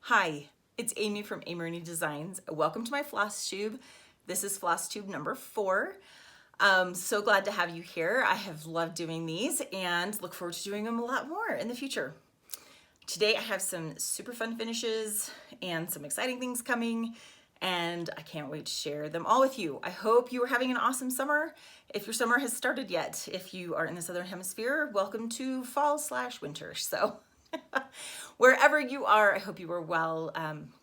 Hi, it's Amy from Ameroonie Designs. Welcome to my Flosstube. This is Flosstube number 4. So glad to have you here. I have loved doing these and look forward to doing them a lot more in the future. Today I have some super fun finishes and some exciting things coming, and I can't wait to share them all with you. I hope you are having an awesome summer. If your summer has started yet, if you are in the Southern Hemisphere, welcome to fall/winter. So wherever you are, I hope you are well.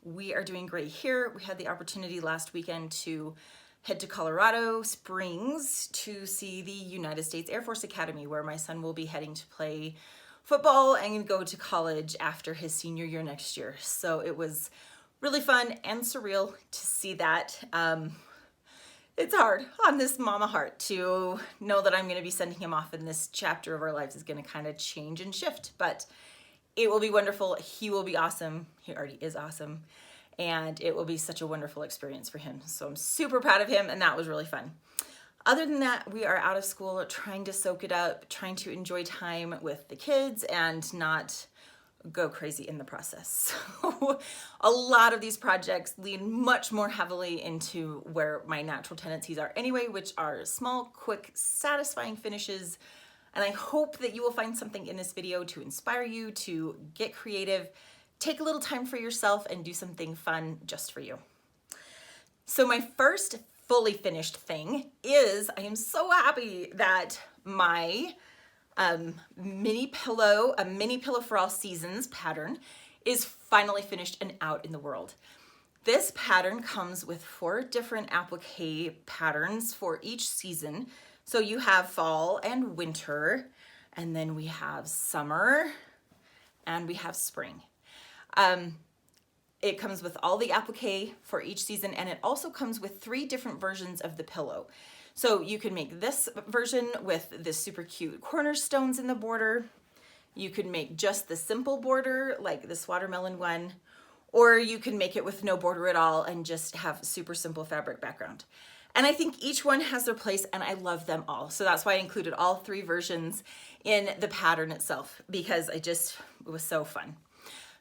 We are doing great here. We had the opportunity last weekend to head to Colorado Springs to see the United States Air Force Academy, where my son will be heading to play football and go to college after his senior year next year. So it was really fun and surreal to see that. It's hard on this mama heart to know that I'm going to be sending him off, and this chapter of our lives is going to kind of change and shift, but it will be wonderful. He will be awesome. He already is awesome. And it will be such a wonderful experience for him. So I'm super proud of him, and that was really fun. Other than that, we are out of school, trying to soak it up, trying to enjoy time with the kids and not go crazy in the process. So a lot of these projects lean much more heavily into where my natural tendencies are anyway, which are small, quick, satisfying finishes. And I hope that you will find something in this video to inspire you to get creative, take a little time for yourself, and do something fun just for you. So my first fully finished thing is, I am so happy that my mini pillow for all seasons pattern is finally finished and out in the world. This pattern comes with 4 different applique patterns for each season. So you have fall and winter, and then we have summer, and we have spring. It comes with all the applique for each season, and it also comes with 3 different versions of the pillow. So you can make this version with the super cute cornerstones in the border. You could make just the simple border, like this watermelon one, or you can make it with no border at all and just have super simple fabric background. And I think each one has their place, and I love them all. So that's why I included all 3 versions in the pattern itself, because it was so fun.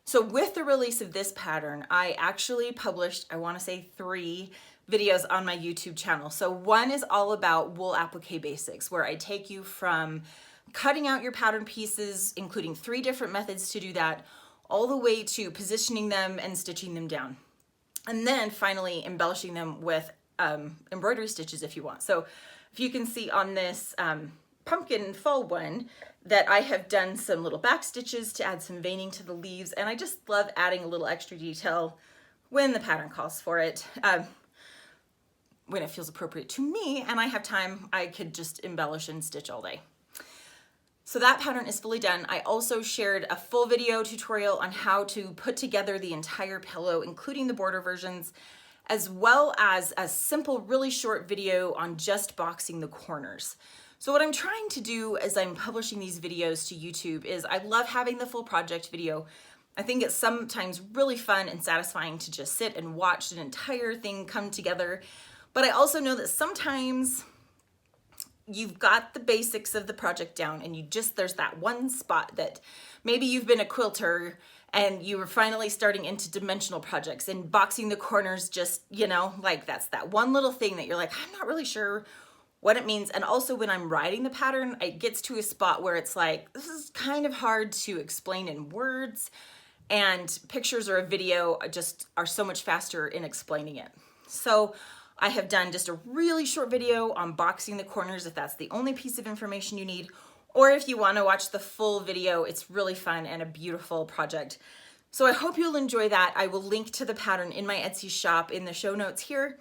So with the release of this pattern, I actually published, I want to say 3 videos on my YouTube channel. So one is all about wool applique basics, where I take you from cutting out your pattern pieces, including 3 different methods to do that, all the way to positioning them and stitching them down. And then finally embellishing them with embroidery stitches if you want. So if you can see on this pumpkin fall one, that I have done some little back stitches to add some veining to the leaves, and I just love adding a little extra detail when the pattern calls for it. When it feels appropriate to me and I have time, I could just embellish and stitch all day. So that pattern is fully done. I also shared a full video tutorial on how to put together the entire pillow, including the border versions, as well as a simple, really short video on just boxing the corners. So what I'm trying to do as I'm publishing these videos to YouTube is, I love having the full project video. I think it's sometimes really fun and satisfying to just sit and watch an entire thing come together. But I also know that sometimes you've got the basics of the project down, and there's that one spot that maybe you've been a quilter and you were finally starting into dimensional projects, and boxing the corners just, like that's that one little thing that you're like, I'm not really sure what it means. And also when I'm writing the pattern, it gets to a spot where it's like, this is kind of hard to explain in words, and pictures or a video just are so much faster in explaining it. So I have done just a really short video on boxing the corners if that's the only piece of information you need, or if you want to watch the full video. It's really fun and a beautiful project. So I hope you'll enjoy that. I will link to the pattern in my Etsy shop in the show notes here.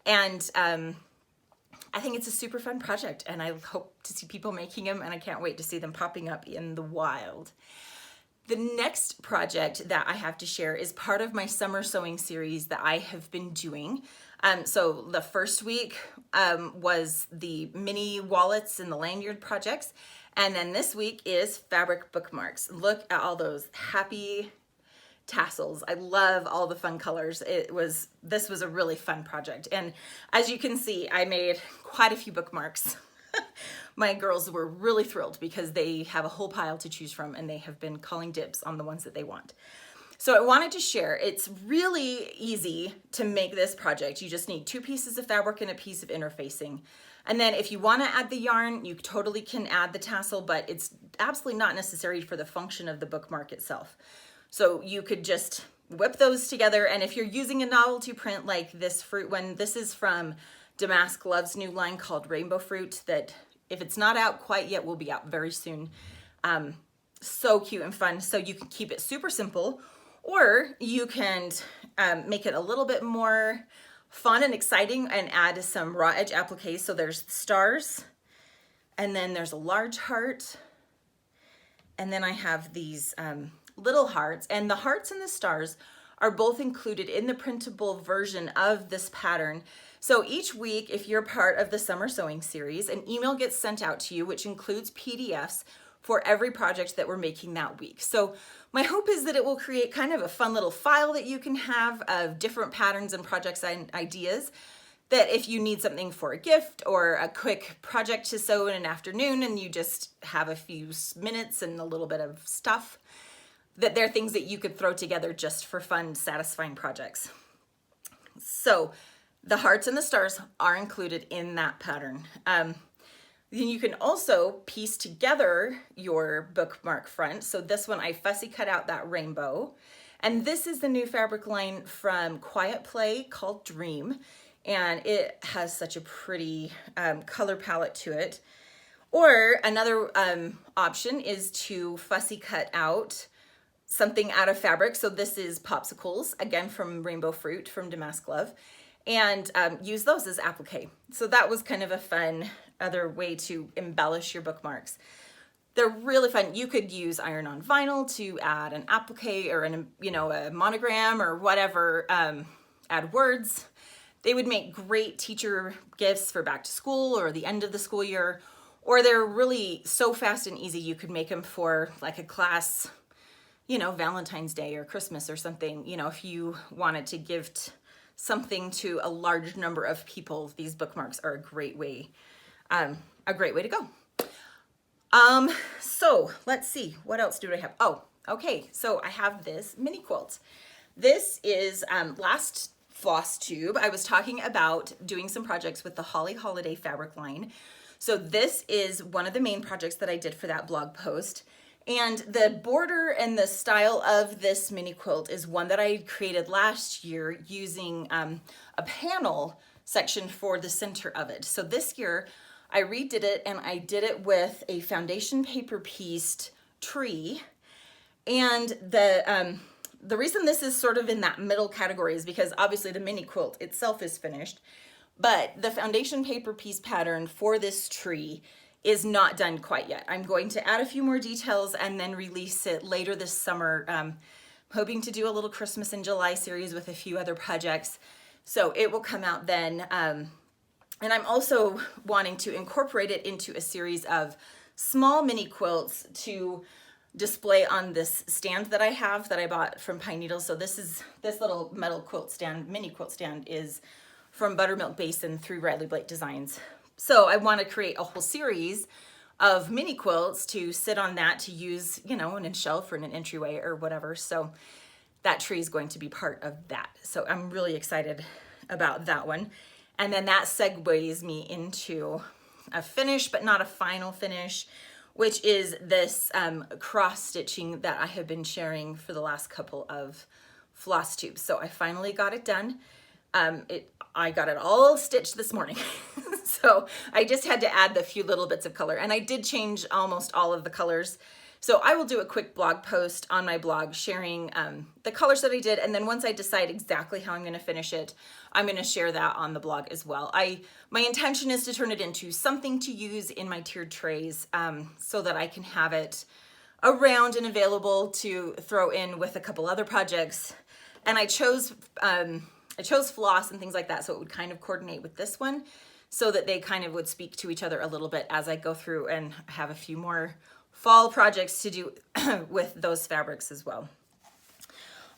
And I think it's a super fun project, and I hope to see people making them, and I can't wait to see them popping up in the wild. The next project that I have to share is part of my summer sewing series that I have been doing. So the first week was the mini wallets and the lanyard projects. And then this week is fabric bookmarks. Look at all those happy tassels. I love all the fun colors. This was a really fun project. And as you can see, I made quite a few bookmarks. My girls were really thrilled because they have a whole pile to choose from, and they have been calling dibs on the ones that they want. So I wanted to share, it's really easy to make this project. You just need 2 pieces of fabric and a piece of interfacing. And then if you want to add the yarn, you totally can add the tassel, but it's absolutely not necessary for the function of the bookmark itself. So you could just whip those together. And if you're using a novelty print like this fruit one, this is from Damask Love's new line called Rainbowfruit, that if it's not out quite yet, will be out very soon. So cute and fun. So you can keep it super simple, or you can make it a little bit more fun and exciting and add some raw edge appliques. So there's stars, and then there's a large heart, and then I have these little hearts, and the hearts and the stars are both included in the printable version of this pattern. So each week, if you're part of the summer sewing series, an email gets sent out to you, which includes PDFs for every project that we're making that week. So my hope is that it will create kind of a fun little file that you can have of different patterns and projects and ideas, that if you need something for a gift or a quick project to sew in an afternoon and you just have a few minutes and a little bit of stuff, that they're things that you could throw together just for fun, satisfying projects. So the hearts and the stars are included in that pattern. Then you can also piece together your bookmark front. So this one, I fussy cut out that rainbow. And this is the new fabric line from Quiet Play called Dream. And it has such a pretty color palette to it. Or another option is to fussy cut out something out of fabric. So this is popsicles, again from Rainbowfruit from Damask Love, and use those as applique. So that was kind of a fun other way to embellish your bookmarks. They're really fun. You could use iron-on vinyl to add an applique or a monogram or whatever, add words. They would make great teacher gifts for back to school or the end of the school year, or they're really so fast and easy. You could make them for like a class, Valentine's Day or Christmas or something. If you wanted to gift something to a large number of people, these bookmarks are a great way to go. So let's see, what else do I have? Oh, okay, so I have this mini quilt. This is last Flosstube, I was talking about doing some projects with the Holly Holiday fabric line. So this is one of the main projects that I did for that blog post. And the border and the style of this mini quilt is one that I created last year using a panel section for the center of it. So this year I redid it, and I did it with a foundation paper pieced tree. And the reason this is sort of in that middle category is because obviously the mini quilt itself is finished, but the foundation paper piece pattern for this tree is not done quite yet. I'm going to add a few more details and then release it later this summer. Hoping to do a little Christmas in July series with a few other projects. So it will come out then. And I'm also wanting to incorporate it into a series of small mini quilts to display on this stand that I have that I bought from Pine Needles. So this little metal quilt stand, mini quilt stand, is from Buttermilk Basin through Riley Blake Designs. So I want to create a whole series of mini quilts to sit on that to use, in a shelf or in an entryway or whatever. So that tree is going to be part of that. So I'm really excited about that one. And then that segues me into a finish, but not a final finish, which is this cross stitching that I have been sharing for the last couple of floss tubes. So I finally got it done. I got it all stitched this morning. So I just had to add the few little bits of color, and I did change almost all of the colors. So I will do a quick blog post on my blog sharing the colors that I did, and then once I decide exactly how I'm going to finish it, I'm going to share that on the blog as well. My intention is to turn it into something to use in my tiered trays, so that I can have it around and available to throw in with a couple other projects. And I chose floss and things like that, so it would kind of coordinate with this one, so that they kind of would speak to each other a little bit as I go through and have a few more fall projects to do with those fabrics as well.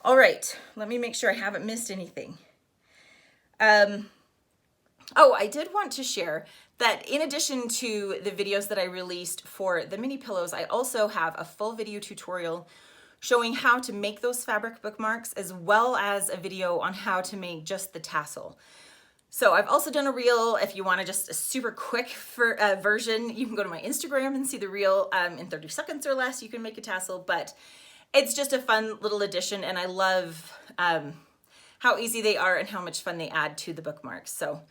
All right, let me make sure I haven't missed anything. Oh, I did want to share that in addition to the videos that I released for the mini pillows, I also have a full video tutorial showing how to make those fabric bookmarks, as well as a video on how to make just the tassel. So I've also done a reel. If you want to just a super quick version, you can go to my Instagram and see the reel. In 30 seconds or less, you can make a tassel, but it's just a fun little addition, and I love how easy they are and how much fun they add to the bookmarks. So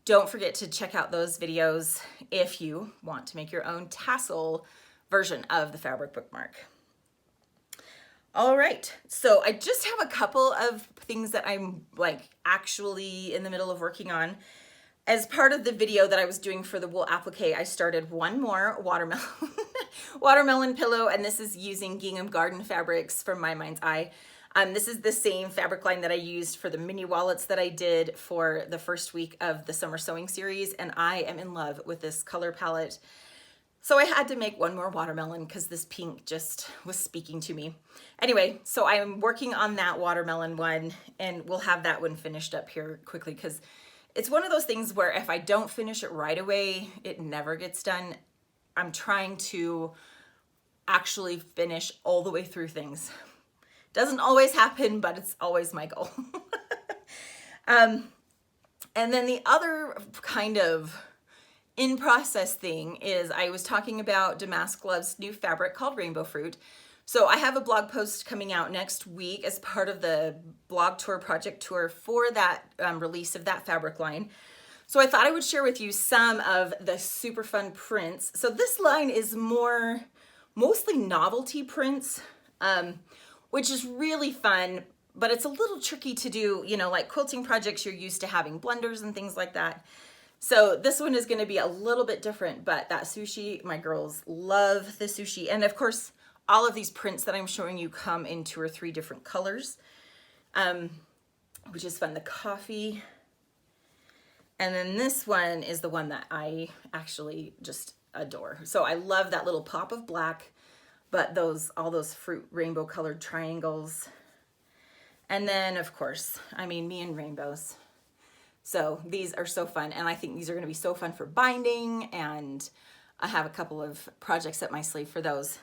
don't forget to check out those videos if you want to make your own tassel version of the fabric bookmark. All right, so I just have a couple of things that I'm like actually in the middle of working on. As part of the video that I was doing for the wool applique, I started one more watermelon pillow, and this is using Gingham Garden fabrics from My Mind's Eye. This is the same fabric line that I used for the mini wallets that I did for the first week of the summer sewing series, and I am in love with this color palette. So I had to make one more watermelon because this pink just was speaking to me. Anyway, so I'm working on that watermelon one, and we'll have that one finished up here quickly because it's one of those things where if I don't finish it right away, it never gets done. I'm trying to actually finish all the way through things. Doesn't always happen, but it's always my goal. And then the other kind of in process thing is I was talking about Damask Love's new fabric called Rainbowfruit. So I have a blog post coming out next week as part of the blog tour project tour for that release of that fabric line. So I thought I would share with you some of the super fun prints. So this line is mostly novelty prints, which is really fun, but it's a little tricky to do, you know, like quilting projects, you're used to having blenders and things like that. So this one is going to be a little bit different, but that sushi, my girls love the sushi. And of course, all of these prints that I'm showing you come in 2 or 3 different colors, which is fun. The coffee. And then this one is the one that I actually just adore. So I love that little pop of black, but all those fruit rainbow colored triangles. And then of course, I mean, me and rainbows. So these are so fun, and I think these are going to be so fun for binding, and I have a couple of projects up my sleeve for those,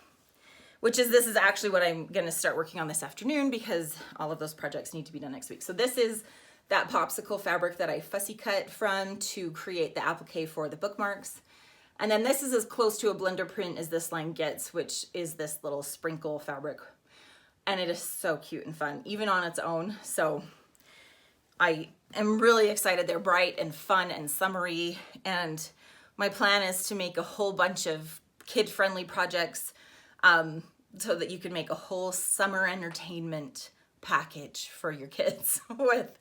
this is actually what I'm going to start working on this afternoon because all of those projects need to be done next week. So this is that popsicle fabric that I fussy cut from to create the applique for the bookmarks. And then this is as close to a blender print as this line gets, which is this little sprinkle fabric. And it is so cute and fun, even on its own. So I am really excited. They're bright and fun and summery, and my plan is to make a whole bunch of kid-friendly projects so that you can make a whole summer entertainment package for your kids with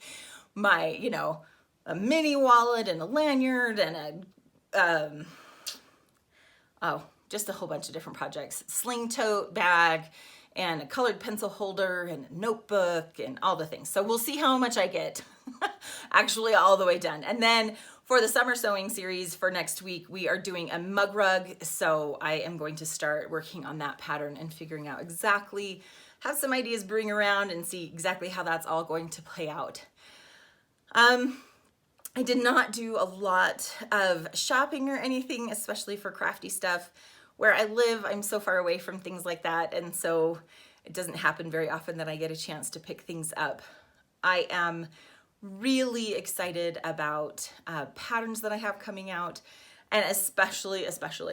my, you know, a mini wallet and a lanyard and just a whole bunch of different projects, sling tote bag, and a colored pencil holder and a notebook and all the things. So we'll see how much I get actually all the way done. And then for the summer sewing series for next week, we are doing a mug rug. So I am going to start working on that pattern and figuring out exactly, have some ideas brewing around and see exactly how that's all going to play out. I did not do a lot of shopping or anything, especially for crafty stuff. Where I live, I'm so far away from things like that, and so it doesn't happen very often that I get a chance to pick things up. I am really excited about patterns that I have coming out, and especially,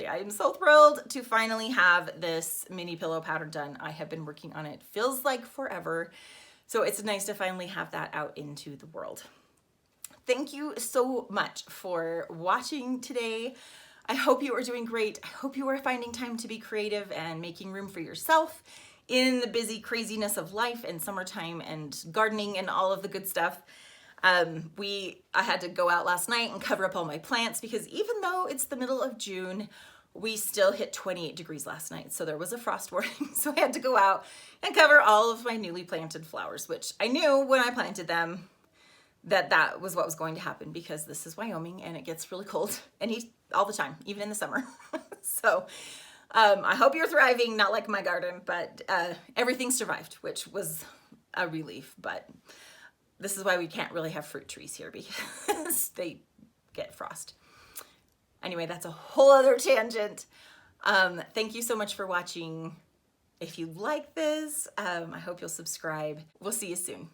I am so thrilled to finally have this mini pillow pattern done. I have been working on it, feels like forever, so it's nice to finally have that out into the world. Thank you so much for watching today. I hope you are doing great. I hope you are finding time to be creative and making room for yourself in the busy craziness of life and summertime and gardening and all of the good stuff. I had to go out last night and cover up all my plants because even though it's the middle of June, we still hit 28 degrees last night. So there was a frost warning. So I had to go out and cover all of my newly planted flowers, which I knew when I planted them that was what was going to happen because this is Wyoming and it gets really cold and heat all the time, even in the summer. So I hope you're thriving, not like my garden, but everything survived, which was a relief. But this is why we can't really have fruit trees here because they get frost. Anyway, that's a whole other tangent. Thank you so much for watching. If you like this, I hope you'll subscribe. We'll see you soon.